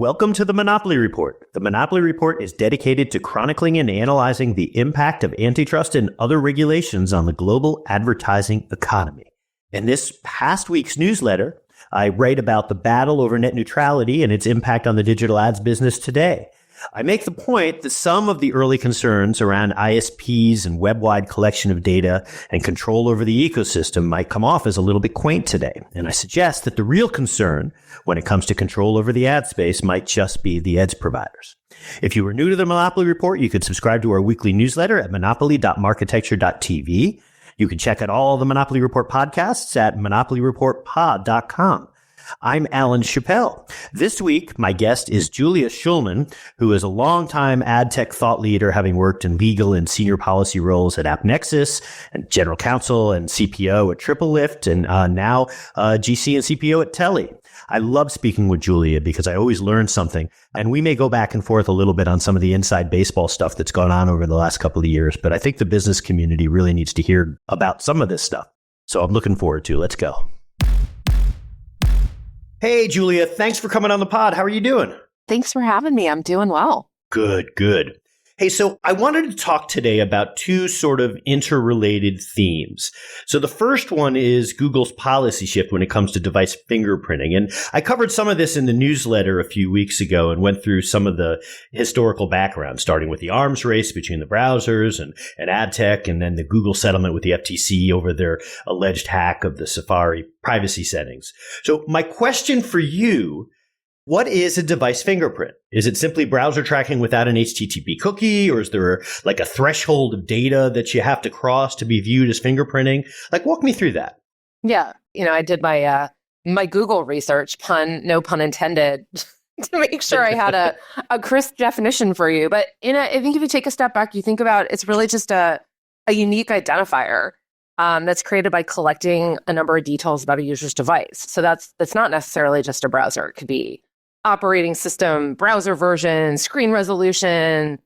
Welcome to the Monopoly Report. The Monopoly Report is dedicated to chronicling and analyzing the impact of antitrust and other regulations on the global advertising economy. In this past week's newsletter, I write about the battle over net neutrality and its impact on the digital ads business today. I make the point that some of the early concerns around ISPs and web-wide collection of data and control over the ecosystem might come off as a little bit quaint today. And I suggest that the real concern when it comes to control over the ad space might just be the ads providers. If you are new to the Monopoly Report, you could subscribe to our weekly newsletter at monopoly.marketecture.tv. You can check out all the Monopoly Report podcasts at monopolyreportpod.com. I'm Alan Chapell. This week, my guest is Julia Shullman, who is a longtime adtech thought leader, having worked in legal and senior policy roles at AppNexus and general counsel and CPO at TripleLift, and now GC and CPO at Telly. I love speaking with Julia because I always learn something, and we may go back and forth a little bit on some of the inside baseball stuff that's gone on over the last couple of years, but I think the business community really needs to hear about some of this stuff. So I'm looking forward to it. Let's go. Hey, Julia, thanks for coming on the pod. How are you doing? Thanks for having me. I'm doing well. Good. Hey, so I wanted to talk today about two sort of interrelated themes. So the first one is Google's policy shift when it comes to device fingerprinting. And I covered some of this in the newsletter a few weeks ago and went through some of the historical background, starting with the arms race between the browsers and adtech, and then the Google settlement with the FTC over their alleged hack of the Safari privacy settings. So my question for you: what is a device fingerprint? Is it simply browser tracking without an HTTP cookie? Or is there like a threshold of data that you have to cross to be viewed as fingerprinting? Like, walk me through that. Yeah. I did my my Google research, no pun intended, to make sure I had a crisp definition for you. But I think if you take a step back, you think about it's really just a unique identifier that's created by collecting a number of details about a user's device. So that's not necessarily just a browser. It could be operating system, browser version, screen resolution,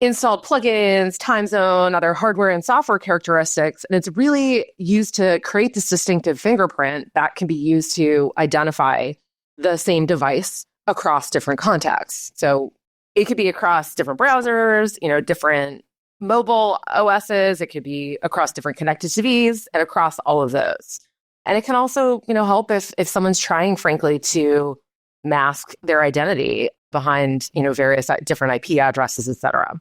installed plugins, time zone, other hardware and software characteristics. And it's really used to create this distinctive fingerprint that can be used to identify the same device across different contexts. So it could be across different browsers, different mobile OSs. It could be across different connected TVs and across all of those. And it can also, help if someone's trying, frankly, to mask their identity behind, various different IP addresses, et cetera.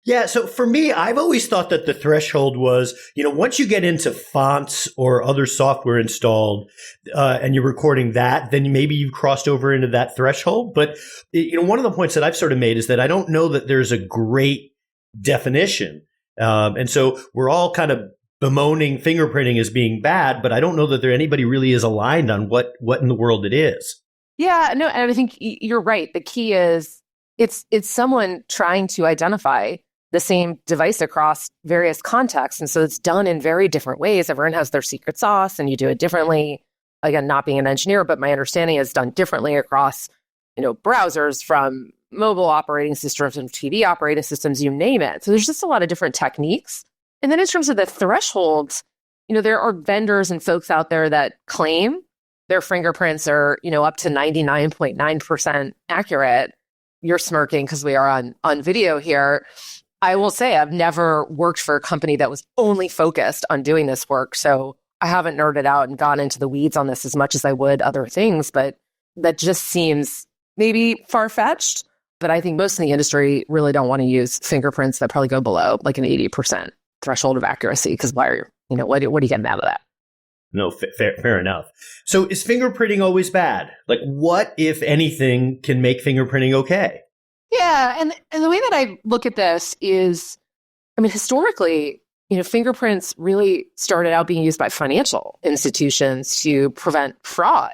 Yeah. So for me, I've always thought that the threshold was, once you get into fonts or other software installed and you're recording that, then maybe you've crossed over into that threshold. But, one of the points that I've sort of made is that I don't know that there's a great definition. And so we're all kind of bemoaning fingerprinting as being bad, but I don't know that anybody really is aligned on what in the world it is. Yeah, no, and I think you're right. The key is it's someone trying to identify the same device across various contexts. And so it's done in very different ways. Everyone has their secret sauce and you do it differently. Again, not being an engineer, but my understanding is done differently across, browsers, from mobile operating systems and TV operating systems, you name it. So there's just a lot of different techniques. And then in terms of the thresholds, there are vendors and folks out there that claim their fingerprints are, up to 99.9% accurate. You're smirking because we are on video here. I will say I've never worked for a company that was only focused on doing this work. So I haven't nerded out and gone into the weeds on this as much as I would other things, but that just seems maybe far-fetched. But I think most in the industry really don't want to use fingerprints that probably go below like an 80% threshold of accuracy, because what are you getting out of that? No, fair enough. So is fingerprinting always bad? Like, what, if anything, can make fingerprinting okay? Yeah, and the way that I look at this is, historically, fingerprints really started out being used by financial institutions to prevent fraud.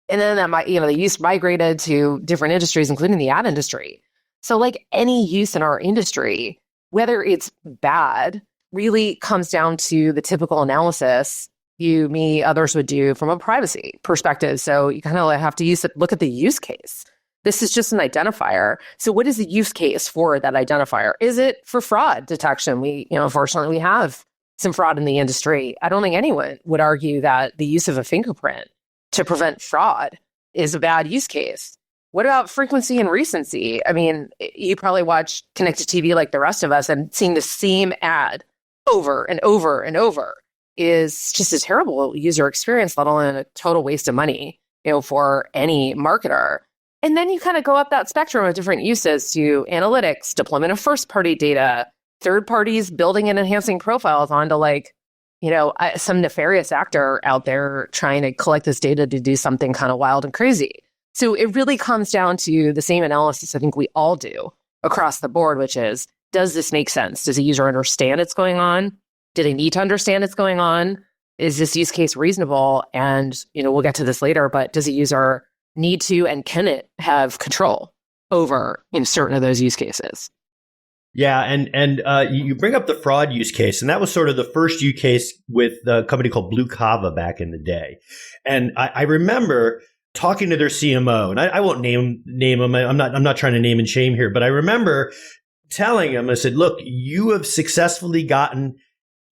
And then the use migrated to different industries, including the ad industry. So like any use in our industry, whether it's bad, really comes down to the typical analysis you, me, others would do from a privacy perspective. So you kind of have to look at the use case. This is just an identifier. So what is the use case for that identifier? Is it for fraud detection? Unfortunately, we have some fraud in the industry. I don't think anyone would argue that the use of a fingerprint to prevent fraud is a bad use case. What about frequency and recency? I mean, you probably watch connected TV like the rest of us, and seeing the same ad over and over and over is just a terrible user experience, let alone a total waste of money, for any marketer. And then you kind of go up that spectrum of different uses to analytics, deployment of first-party data, third parties building and enhancing profiles onto some nefarious actor out there trying to collect this data to do something kind of wild and crazy. So it really comes down to the same analysis I think we all do across the board, which is, does this make sense? Does a user understand it's going on? Do they need to understand it's going on? Is this use case reasonable? And, we'll get to this later, but does a user need to and can it have control over certain of those use cases? Yeah, and you bring up the fraud use case, and that was sort of the first use case with a company called Blue Kava back in the day. And I remember talking to their CMO, and I won't name him. I'm not trying to name and shame here, but I remember telling him, I said, look, you have successfully gotten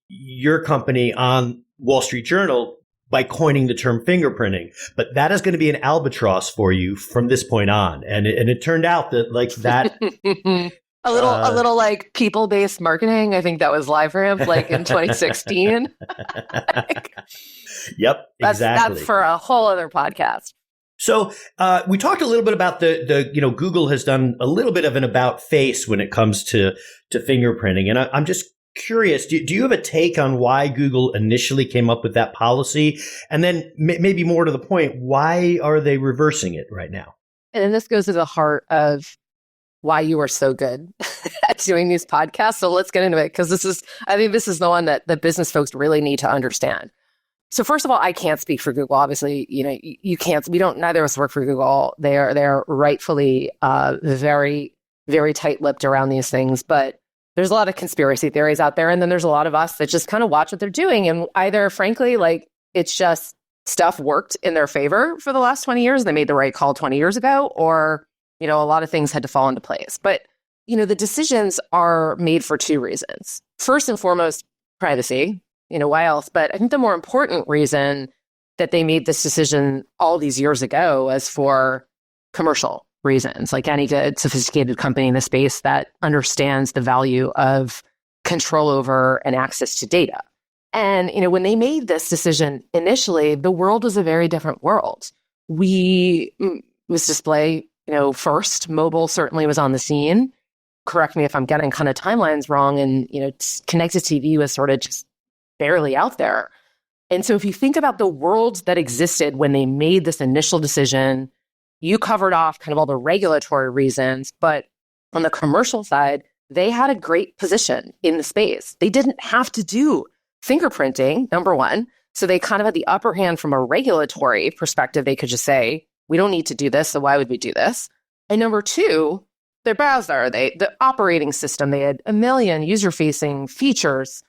your company on Wall Street Journal by coining the term fingerprinting, but that is going to be an albatross for you from this point on. And it turned out that that a little like people-based marketing. I think that was LiveRamp in 2016. Yep, exactly. That's for a whole other podcast. So we talked a little bit about the Google has done a little bit of an about face when it comes to fingerprinting. And I'm just curious, do you have a take on why Google initially came up with that policy? And then maybe more to the point, why are they reversing it right now? And then this goes to the heart of why you are so good at doing these podcasts. So let's get into it, because I think this is the one that the business folks really need to understand. So first of all, I can't speak for Google. Obviously, you can't. Neither of us work for Google. They're rightfully very, very tight-lipped around these things. But there's a lot of conspiracy theories out there, and then there's a lot of us that just kind of watch what they're doing, and either, frankly, it's just stuff worked in their favor for the last 20 years. They made the right call 20 years ago, or a lot of things had to fall into place. But the decisions are made for two reasons. First and foremost, privacy. Why else? But I think the more important reason that they made this decision all these years ago was for commercial reasons, like any good, sophisticated company in the space that understands the value of control over and access to data. And, when they made this decision initially, the world was a very different world. Was display, first. Mobile certainly was on the scene. Correct me if I'm getting kind of timelines wrong. And, connected TV was sort of just barely out there. And so if you think about the world that existed when they made this initial decision, you covered off kind of all the regulatory reasons, but on the commercial side, they had a great position in the space. They didn't have to do fingerprinting, number one. So they kind of had the upper hand from a regulatory perspective. They could just say, we don't need to do this, so why would we do this? And number two, their browser, the operating system, they had a million user-facing features,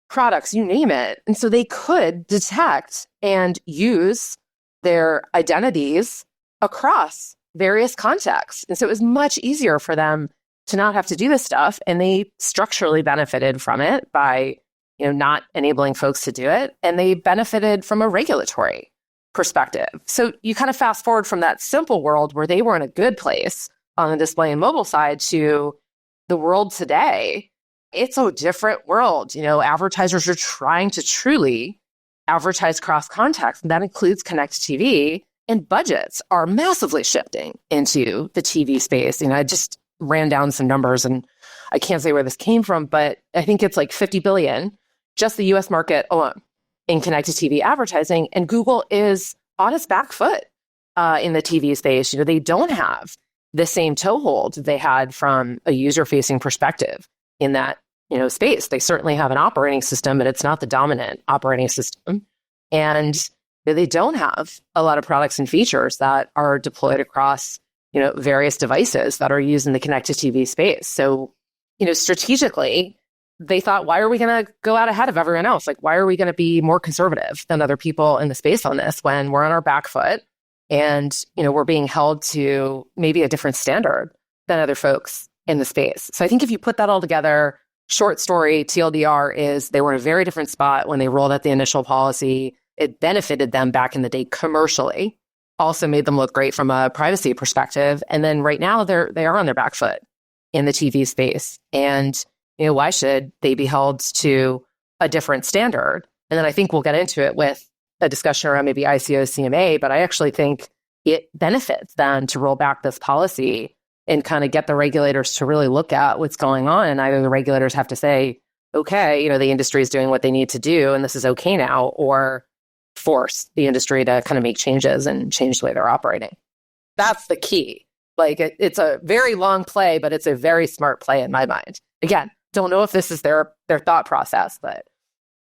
products, you name it. And so they could detect and use their identities across various contexts. And so it was much easier for them to not have to do this stuff. And they structurally benefited from it by, not enabling folks to do it. And they benefited from a regulatory perspective. So you kind of fast forward from that simple world where they were in a good place on the display and mobile side to the world today. It's a different world. Advertisers are trying to truly advertise cross context. And that includes connected TV, and budgets are massively shifting into the TV space. I just ran down some numbers, and I can't say where this came from, but I think it's like $50 billion, just the US market alone in connected TV advertising. And Google is on its back foot in the TV space. They don't have the same toehold they had from a user-facing perspective in that space. They certainly have an operating system, but it's not the dominant operating system. And they don't have a lot of products and features that are deployed across, various devices that are used in the connected TV space. So, strategically, they thought, why are we going to go out ahead of everyone else? Why are we going to be more conservative than other people in the space on this when we're on our back foot and, we're being held to maybe a different standard than other folks in the space? So I think if you put that all together, short story, TLDR is they were in a very different spot when they rolled out the initial policy. It benefited them back in the day commercially. also made them look great from a privacy perspective. And then right now they are on their back foot in the TV space. And, why should they be held to a different standard? And then I think we'll get into it with a discussion around maybe ICO, CMA, but I actually think it benefits them to roll back this policy and kind of get the regulators to really look at what's going on. And either the regulators have to say, okay, the industry is doing what they need to do and this is okay now, or force the industry to kind of make changes and change the way they're operating. That's the key. Like it's a very long play, but it's a very smart play in my mind. Again, don't know if this is their thought process, but.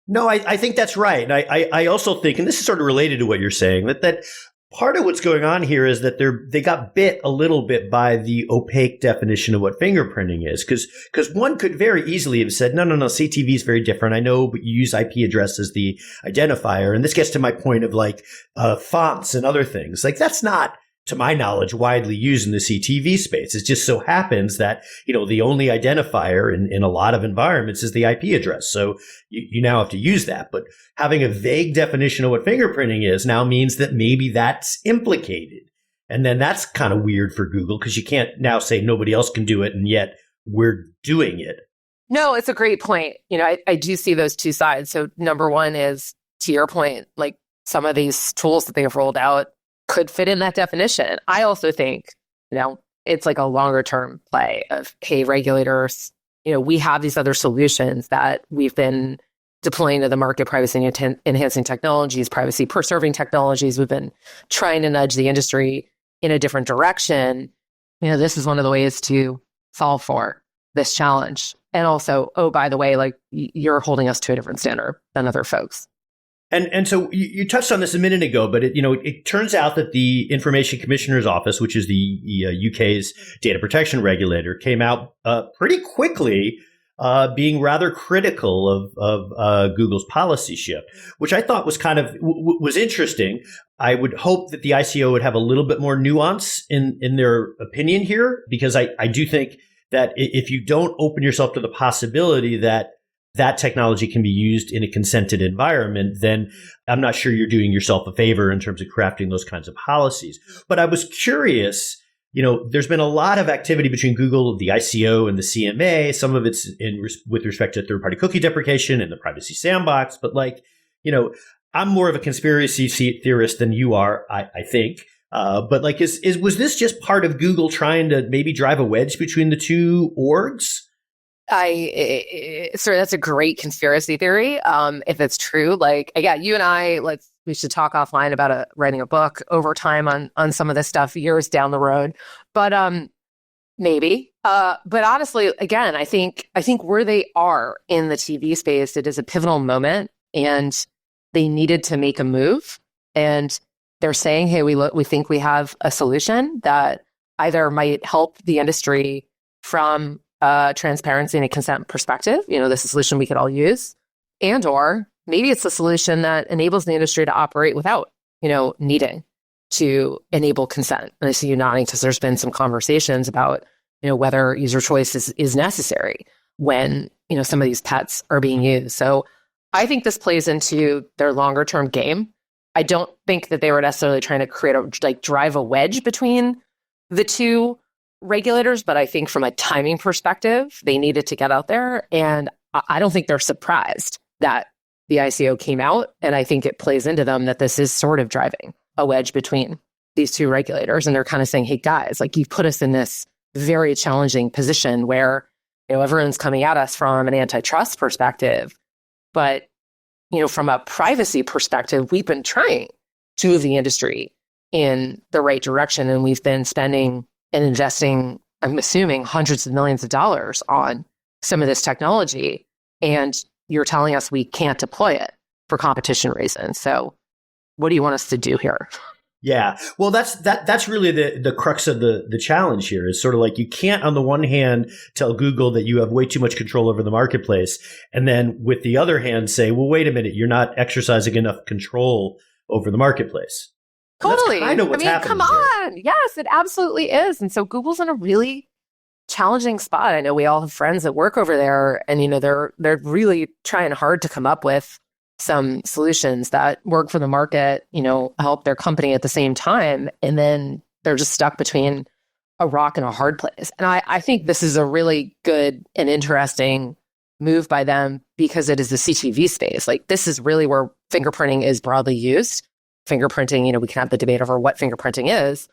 No, I think that's right. And I also think, and this is sort of related to what you're saying, that part of what's going on here is that they got bit a little bit by the opaque definition of what fingerprinting is. Because one could very easily have said, no, CTV is very different. I know, but you use IP address as the identifier. And this gets to my point of like fonts and other things. Like that's not, to my knowledge, widely used in the CTV space. It just so happens that, the only identifier in a lot of environments is the IP address. So you now have to use that. But having a vague definition of what fingerprinting is now means that maybe that's implicated. And then that's kind of weird for Google because you can't now say nobody else can do it and yet we're doing it. No, it's a great point. I do see those two sides. So number one is, to your point, like some of these tools that they have rolled out could fit in that definition. I also think, it's like a longer term play of, hey, regulators, we have these other solutions that we've been deploying to the market, privacy enhancing technologies, privacy preserving technologies. We've been trying to nudge the industry in a different direction. This is one of the ways to solve for this challenge. And also, oh, by the way, like you're holding us to a different standard than other folks. And so you touched on this a minute ago, but it turns out that the Information Commissioner's Office, which is the UK's data protection regulator, came out pretty quickly being rather critical of Google's policy shift, which I thought was kind of was interesting. I would hope that the ICO would have a little bit more nuance in their opinion here, because I do think that if you don't open yourself to the possibility that technology can be used in a consented environment, then I'm not sure you're doing yourself a favor in terms of crafting those kinds of policies. But I was curious, there's been a lot of activity between Google, the ICO, and the CMA. Some of it's with respect to third-party cookie deprecation and the privacy sandbox. But I'm more of a conspiracy theorist than you are, I think. But was this just part of Google trying to maybe drive a wedge between the two orgs? Sorry, that's a great conspiracy theory. If it's true, you and I, we should talk offline about writing a book over time on some of this stuff years down the road. But maybe. But honestly, again, I think where they are in the TV space, it is a pivotal moment, and they needed to make a move. And they're saying, hey, we think we have a solution that either might help the industry from transparency and a consent perspective. This is a solution we could all use. And or maybe it's a solution that enables the industry to operate without, needing to enable consent. And I see you nodding because there's been some conversations about, whether user choice is necessary when, some of these pets are being used. So I think this plays into their longer term game. I don't think that they were necessarily trying to drive a wedge between the two regulators, but I think from a timing perspective, they needed to get out there. And I don't think they're surprised that the ICO came out. And I think it plays into them that this is sort of driving a wedge between these two regulators. And they're kind of saying, hey, guys, you've put us in this very challenging position where, everyone's coming at us from an antitrust perspective. But, from a privacy perspective, we've been trying to move the industry in the right direction. And we've been spending and investing, I'm assuming, hundreds of millions of dollars on some of this technology. And you're telling us we can't deploy it for competition reasons. So what do you want us to do here? Yeah. Well, that's really the crux of the challenge here is sort of like you can't, on the one hand, tell Google that you have way too much control over the marketplace. And then with the other hand, say, well, wait a minute, you're not exercising enough control over the marketplace. Totally. That's kind of what's happening come on. Yes, it absolutely is. And so Google's in a really challenging spot. I know we all have friends that work over there, and they're really trying hard to come up with some solutions that work for the market, help their company at the same time. And then they're just stuck between a rock and a hard place. And I think this is a really good and interesting move by them because it is the CTV space. Like, this is really where fingerprinting is broadly used. Fingerprinting, we can have the debate over what fingerprinting is.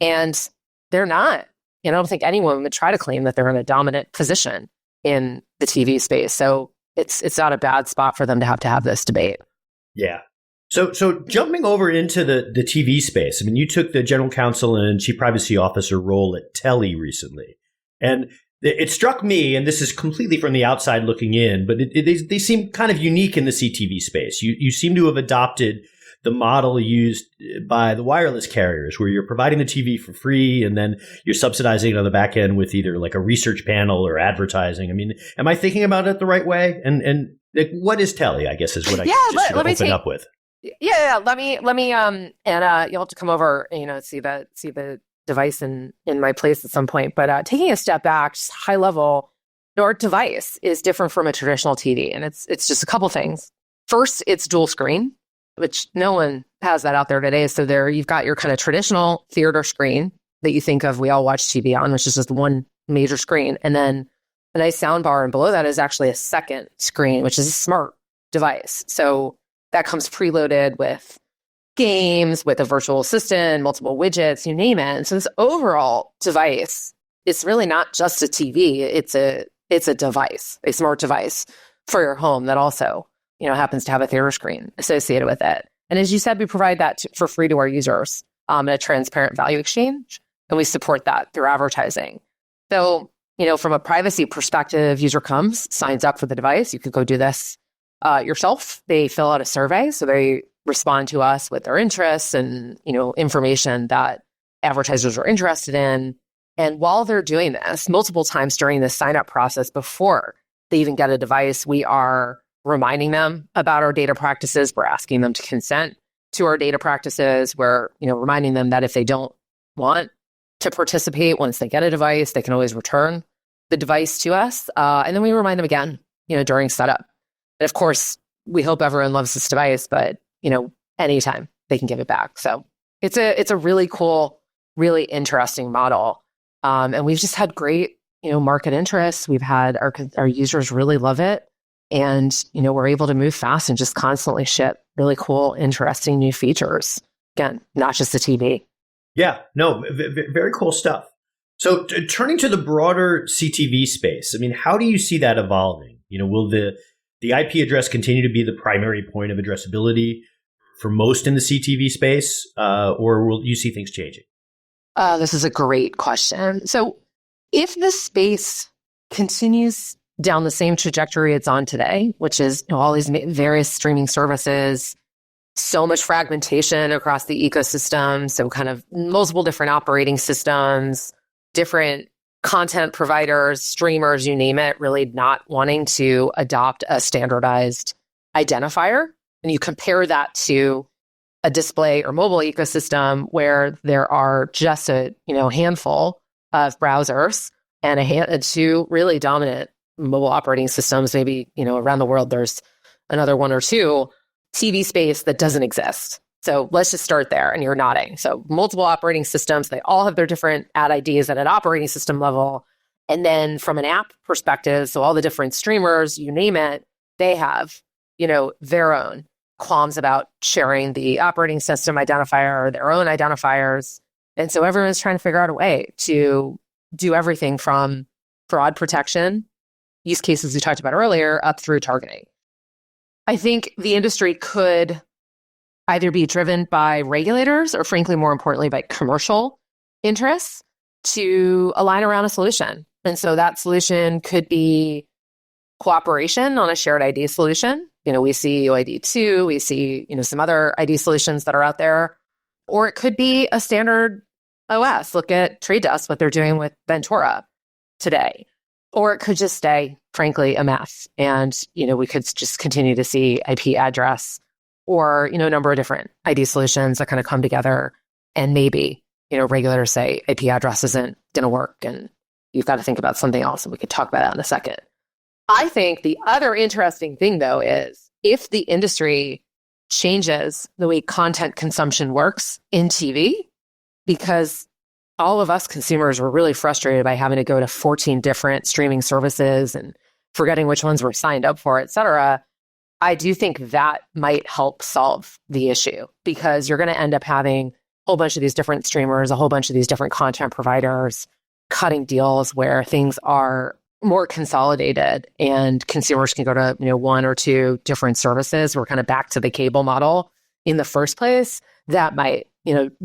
And they're not. I don't think anyone would try to claim that they're in a dominant position in the TV space. So it's not a bad spot for them to have this debate. Yeah. So jumping over into the TV space, I mean, you took the general counsel and chief privacy officer role at Telly recently. And it struck me, and this is completely from the outside looking in, but they seem kind of unique in the CTV space. You seem to have adopted the model used by the wireless carriers, where you're providing the TV for free and then you're subsidizing it on the back end with either like a research panel or advertising. I mean, am I thinking about it the right way? And like, what is Telly, I guess, is what I just open up with. Yeah. Let me, and you'll have to come over, see the device in my place at some point. But taking a step back, just high level, our device is different from a traditional TV, and it's just a couple things. First, it's dual screen, which no one has that out there today. So there you've got your kind of traditional theater screen that you think of, we all watch TV on, which is just one major screen. And then a nice sound bar, and below that is actually a second screen, which is a smart device. So that comes preloaded with games, with a virtual assistant, multiple widgets, you name it. And so this overall device, it's really not just a TV. It's a device, a smart device for your home that also happens to have a theater screen associated with it. And as you said, we provide that for free to our users in a transparent value exchange, and we support that through advertising. So, from a privacy perspective, user comes, signs up for the device. You could go do this yourself. They fill out a survey, so they respond to us with their interests and information that advertisers are interested in. And while they're doing this, multiple times during the sign-up process, before they even get a device, we are reminding them about our data practices. We're asking them to consent to our data practices. We're, reminding them that if they don't want to participate once they get a device, they can always return the device to us. And then we remind them again, during setup. And of course, we hope everyone loves this device, but, anytime they can give it back. So it's a really cool, really interesting model. And we've just had great, market interest. We've had our users really love it. And, we're able to move fast and just constantly ship really cool, interesting new features. Again, not just the TV. Yeah, no, very cool stuff. So turning to the broader CTV space, I mean, how do you see that evolving? Will the IP address continue to be the primary point of addressability for most in the CTV space, or will you see things changing? This is a great question. So if the space continues down the same trajectory it's on today, which is all these various streaming services, so much fragmentation across the ecosystem, so kind of multiple different operating systems, different content providers, streamers, you name it, really not wanting to adopt a standardized identifier. And you compare that to a display or mobile ecosystem where there are just a handful of browsers and two really dominant mobile operating systems, maybe, around the world, there's another one or two. TV space that doesn't exist. So let's just start there, and you're nodding. So multiple operating systems, they all have their different ad IDs at an operating system level. And then from an app perspective, so all the different streamers, you name it, they have, their own qualms about sharing the operating system identifier or their own identifiers. And so everyone's trying to figure out a way to do everything from fraud protection, use cases we talked about earlier, up through targeting. I think the industry could either be driven by regulators or, frankly, more importantly, by commercial interests to align around a solution. And so that solution could be cooperation on a shared ID solution. We see UID2, we see, some other ID solutions that are out there. Or it could be a standard OS. Look at Trade Desk, what they're doing with Ventura today. Or it could just stay, frankly, a mess. And, we could just continue to see IP address or, a number of different ID solutions that kind of come together. And maybe, regulators say IP address isn't going to work and you've got to think about something else. And we could talk about that in a second. I think the other interesting thing, though, is if the industry changes the way content consumption works in TV, because all of us consumers were really frustrated by having to go to 14 different streaming services and forgetting which ones were signed up for, et cetera. I do think that might help solve the issue, because you're going to end up having a whole bunch of these different streamers, a whole bunch of these different content providers cutting deals where things are more consolidated and consumers can go to, one or two different services. We're kind of back to the cable model in the first place. That might,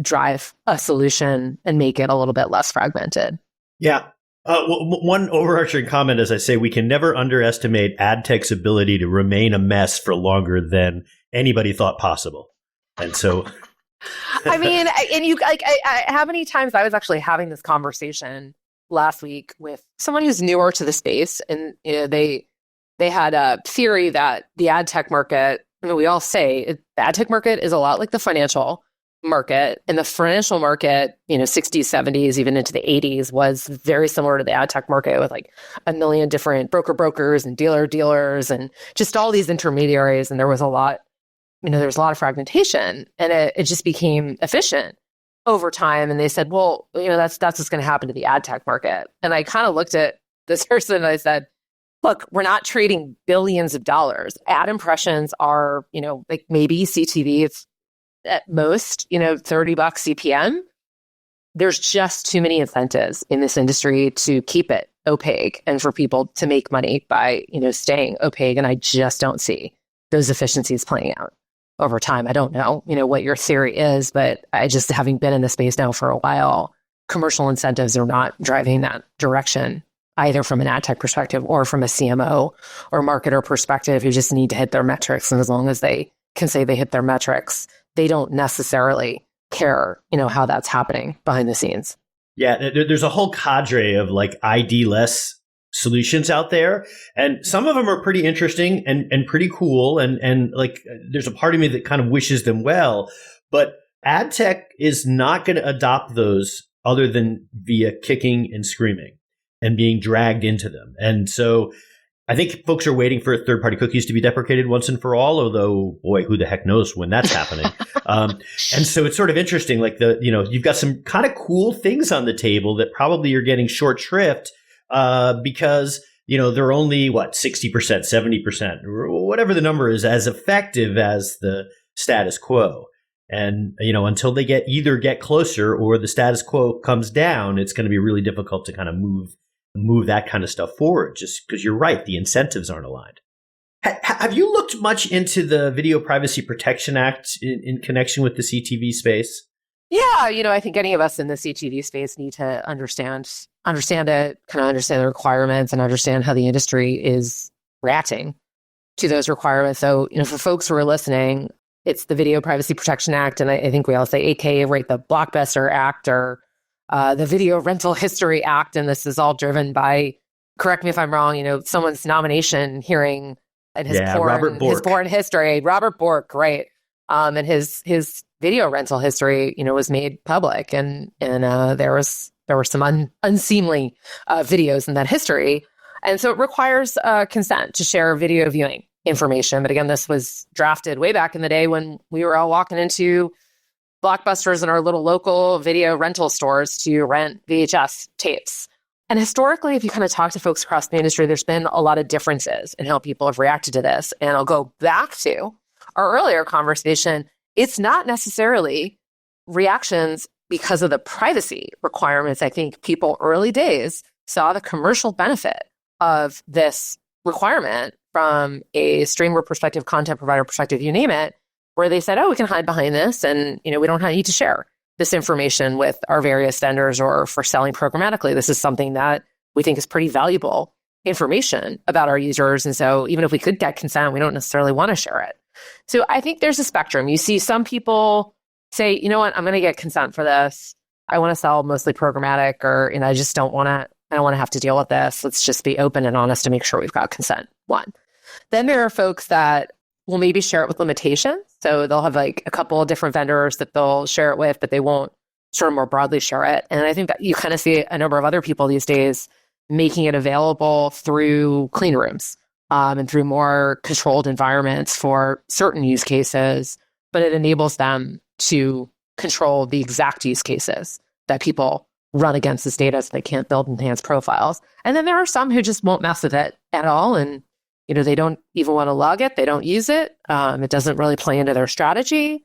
drive a solution and make it a little bit less fragmented. Yeah. One overarching comment, as I say, we can never underestimate adtech's ability to remain a mess for longer than anybody thought possible. And so, I mean, how many times I was actually having this conversation last week with someone who's newer to the space, and they had a theory that the ad tech market, we all say the ad tech market is a lot like the financial market, and the financial market, 60s, 70s, even into the 80s was very similar to the ad tech market, with like a million different brokers and dealers and just all these intermediaries. And there was a lot, there was a lot of fragmentation, and it just became efficient over time. And they said, well, that's what's going to happen to the ad tech market. And I kind of looked at this person and I said, look, we're not trading billions of dollars. Ad impressions are, like maybe CTV, it's at most, $30 CPM. There's just too many incentives in this industry to keep it opaque and for people to make money by, staying opaque. And I just don't see those efficiencies playing out over time. I don't know, what your theory is, but I just, having been in the space now for a while, commercial incentives are not driving that direction, either from an ad tech perspective or from a CMO or marketer perspective, who just need to hit their metrics. And as long as they can say they hit their metrics, they don't necessarily care, how that's happening behind the scenes. Yeah, there's a whole cadre of like ID-less solutions out there, and some of them are pretty interesting and pretty cool, and like there's a part of me that kind of wishes them well, but ad tech is not going to adopt those other than via kicking and screaming and being dragged into them. And so I think folks are waiting for third-party cookies to be deprecated once and for all, although, boy, who the heck knows when that's happening. And so it's sort of interesting, like you've got some kind of cool things on the table that probably you're getting short shrift because, they're only, 60%, 70%, or whatever the number is, as effective as the status quo. And, until they either get closer or the status quo comes down, it's going to be really difficult to kind of move that kind of stuff forward, just because you're right, the incentives aren't aligned. Have you looked much into the Video Privacy Protection Act in connection with the CTV space? Yeah, I think any of us in the CTV space need to understand it, kind of understand the requirements and understand how the industry is reacting to those requirements. So, for folks who are listening, it's the Video Privacy Protection Act, and I think we all say AKA, right, the Blockbuster Act, or the Video Rental History Act. And this is all driven by, correct me if I'm wrong, someone's nomination hearing and his porn history, Robert Bork, right? And his video rental history, was made public, and there were some unseemly videos in that history. And so it requires consent to share video viewing information. But again, this was drafted way back in the day when we were all walking into Blockbusters in our little local video rental stores to rent VHS tapes. And historically, if you kind of talk to folks across the industry, there's been a lot of differences in how people have reacted to this. And I'll go back to our earlier conversation. It's not necessarily reactions because of the privacy requirements. I think people early days saw the commercial benefit of this requirement from a streamer perspective, content provider perspective, you name it, where they said, oh, we can hide behind this, and we don't need to share this information with our various vendors or for selling programmatically. This is something that we think is pretty valuable information about our users. And so even if we could get consent, we don't necessarily want to share it. So I think there's a spectrum. You see some people say, you know what, I'm going to get consent for this. I want to sell mostly programmatic, or I just don't want to have to deal with this. Let's just be open and honest to make sure we've got consent. One. Then there are folks that will maybe share it with limitations. So they'll have like a couple of different vendors that they'll share it with, but they won't sort of more broadly share it. And I think that you kind of see a number of other people these days making it available through clean rooms and through more controlled environments for certain use cases, but it enables them to control the exact use cases that people run against this data so they can't build enhanced profiles. And then there are some who just won't mess with it at all. And, they don't even want to log it. They don't use it. It doesn't really play into their strategy.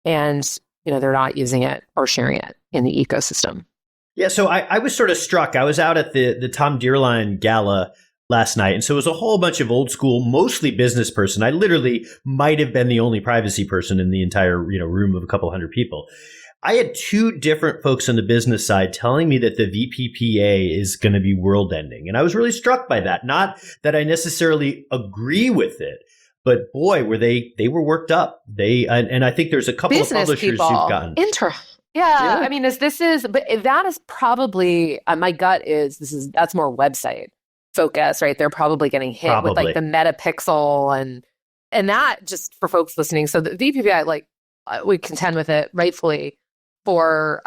And, they're not using it or sharing it in the ecosystem. Yeah, so I was sort of struck. I was out at the Tom Dearline Gala last night, and so it was a whole bunch of old school, mostly business person. I literally might have been the only privacy person in the entire room of a couple hundred people. I had two different folks on the business side telling me that the VPPA is going to be world ending, and I was really struck by that. Not that I necessarily agree with it, but boy, were they were worked up. And I think there's a couple business of publishers people. who've gotten Yeah, I mean, but that is probably my gut is that's more website focus, right? They're probably getting hit with like the metapixel and that just for folks listening. So the VPPI, we contend with it rightfully for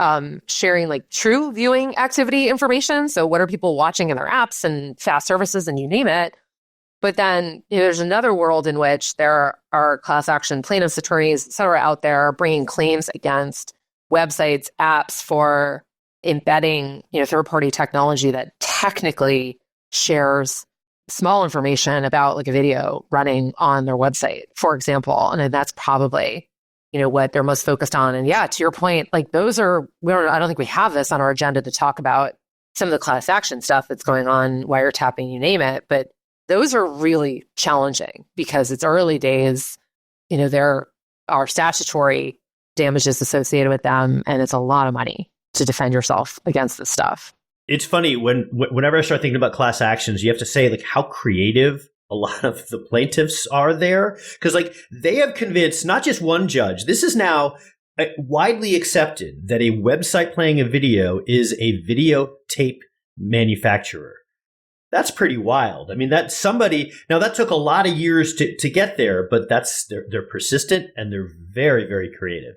sharing like true viewing activity information. So what are people watching in their apps and fast services and you name it. But then there's another world in which there are class action plaintiffs, attorneys, et cetera, out there bringing claims against websites, apps for embedding, third-party technology that technically shares small information about like a video running on their website, for example. And that's probably, what they're most focused on. And yeah, to your point, like those are, I don't think we have this on our agenda to talk about some of the class action stuff that's going on, wiretapping, you name it. But those are really challenging because it's early days. There are statutory damages associated with them, and it's a lot of money to defend yourself against this stuff. It's funny whenever I start thinking about class actions, you have to say like how creative a lot of the plaintiffs are there, because like they have convinced not just one judge. This is now widely accepted that a website playing a video is a videotape manufacturer. That's pretty wild. I mean, that took a lot of years to get there, but they're persistent and they're very, very creative.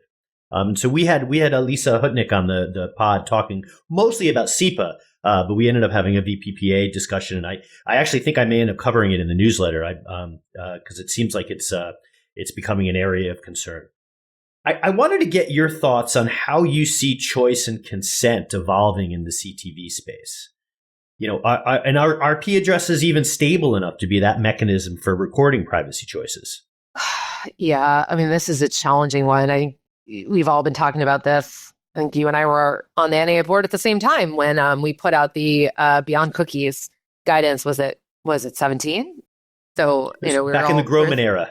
So we had Lisa Hutnick on the pod talking mostly about SEPA, but we ended up having a VPPA discussion, and I actually think I may end up covering it in the newsletter, because it seems like it's becoming an area of concern. I wanted to get your thoughts on how you see choice and consent evolving in the CTV space. Are RP addresses even stable enough to be that mechanism for recording privacy choices? Yeah, I mean, this is a challenging one. I think we've all been talking about this. I think you and I were on the NAA board at the same time when we put out the Beyond Cookies guidance. Was it 17? So we were back in the Groman era.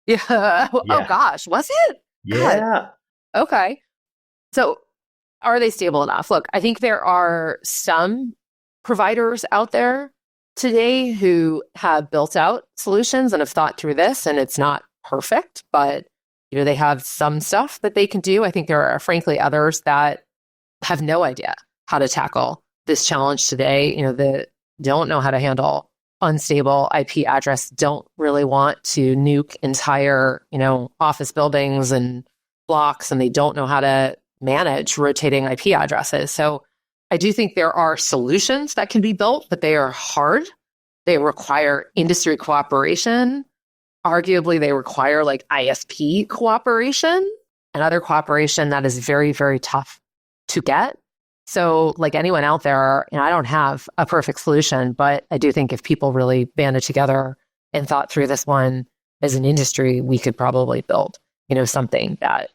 Yeah. Oh gosh, was it? Yeah. God. Okay. So are they stable enough? Look, I think there are some providers out there today who have built out solutions and have thought through this, and it's not perfect, but they have some stuff that they can do. I think there are frankly others that have no idea how to tackle this challenge today, that don't know how to handle unstable IP address, don't really want to nuke entire, office buildings and blocks, and they don't know how to manage rotating IP addresses. So I do think there are solutions that can be built, but they are hard. They require industry cooperation. Arguably, they require like ISP cooperation and other cooperation that is very, very tough to get. So like anyone out there, I don't have a perfect solution, but I do think if people really banded together and thought through this one as an industry, we could probably build, something that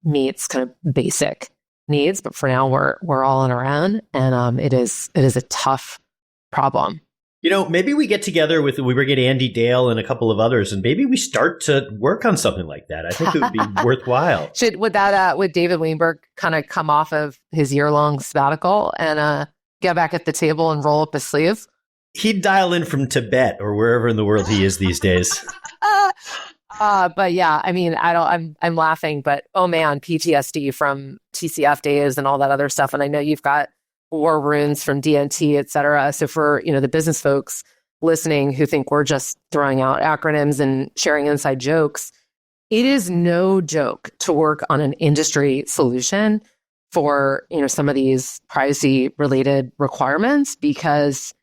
meets kind of basic needs. But for now, we're all on our own, and it is a tough problem. Maybe we get together we bring in Andy Dale and a couple of others, and maybe we start to work on something like that. I think it would be worthwhile. Would David Weinberg kind of come off of his year-long sabbatical and get back at the table and roll up his sleeves? He'd dial in from Tibet or wherever in the world he is these days. But yeah, I mean, I'm laughing, but oh man, PTSD from TCF days and all that other stuff. And I know you've got war runes from DNT, et cetera. So for, the business folks listening who think we're just throwing out acronyms and sharing inside jokes, it is no joke to work on an industry solution for, some of these privacy related requirements, because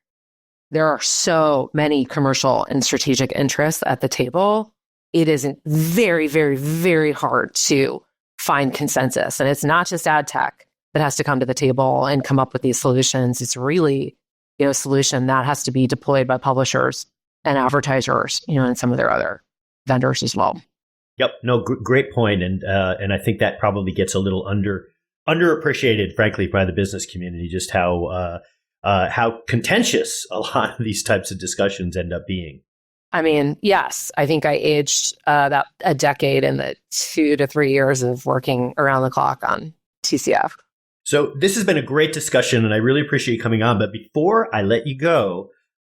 there are so many commercial and strategic interests at the table. It is very, very, very hard to find consensus. And it's not just ad tech that has to come to the table and come up with these solutions. It's really, a solution that has to be deployed by publishers and advertisers, and some of their other vendors as well. Yep. No, great point. And I think that probably gets a little underappreciated, frankly, by the business community, just how contentious a lot of these types of discussions end up being. I mean, yes, I think I aged about a decade in the 2 to 3 years of working around the clock on TCF. So this has been a great discussion, and I really appreciate you coming on. But before I let you go,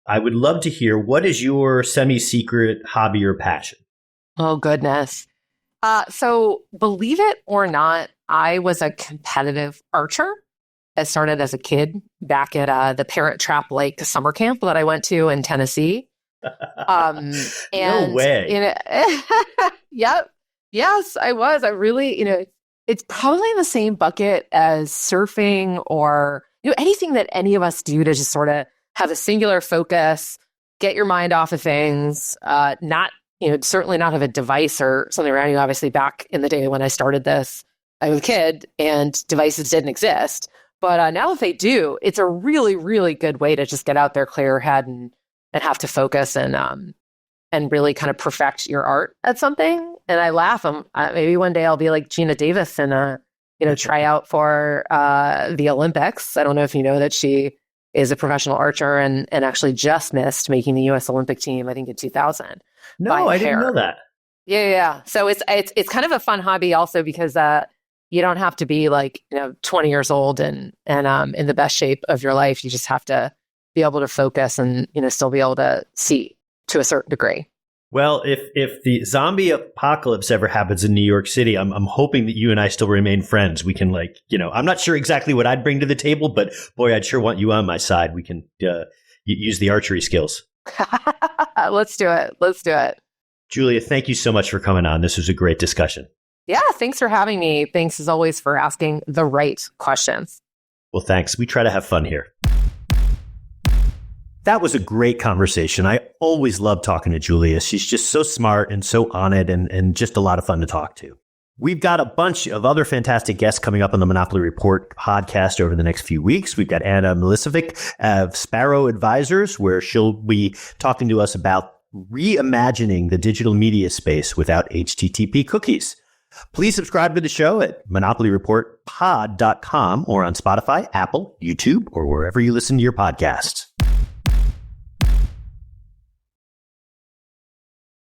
I would love to hear, what is your semi-secret hobby or passion? Oh, goodness. So believe it or not, I was a competitive archer. I started as a kid back at the Parrot Trap Lake summer camp that I went to in Tennessee. No way. Yep. Yes, I was. I really, it's probably in the same bucket as surfing or anything that any of us do to just sort of have a singular focus, get your mind off of things, not, certainly not have a device or something around you. Obviously, back in the day when I started this, I was a kid and devices didn't exist. But now that they do, it's a really, really good way to just get out there, clear your head, and have to focus and really kind of perfect your art at something. And I laugh. Maybe one day I'll be like Gina Davis and try out for the Olympics. I don't know if you know that she is a professional archer and actually just missed making the U.S. Olympic team, I think in 2000. No, I didn't know that. Yeah. So it's kind of a fun hobby also because you don't have to be like 20 years old and in the best shape of your life. You just have to be able to focus and still be able to see to a certain degree. Well, if the zombie apocalypse ever happens in New York City, I'm hoping that you and I still remain friends. We can I'm not sure exactly what I'd bring to the table, but boy, I'd sure want you on my side. We can use the archery skills. Let's do it. Julia, thank you so much for coming on. This was a great discussion. Yeah, thanks for having me. Thanks as always for asking the right questions. Well, thanks. We try to have fun here. That was a great conversation. I always love talking to Julia. She's just so smart and so on it and just a lot of fun to talk to. We've got a bunch of other fantastic guests coming up on the Monopoly Report podcast over the next few weeks. We've got Anna Milicevic of Sparrow Advisors, where she'll be talking to us about reimagining the digital media space without HTTP cookies. Please subscribe to the show at monopolyreportpod.com or on Spotify, Apple, YouTube, or wherever you listen to your podcasts.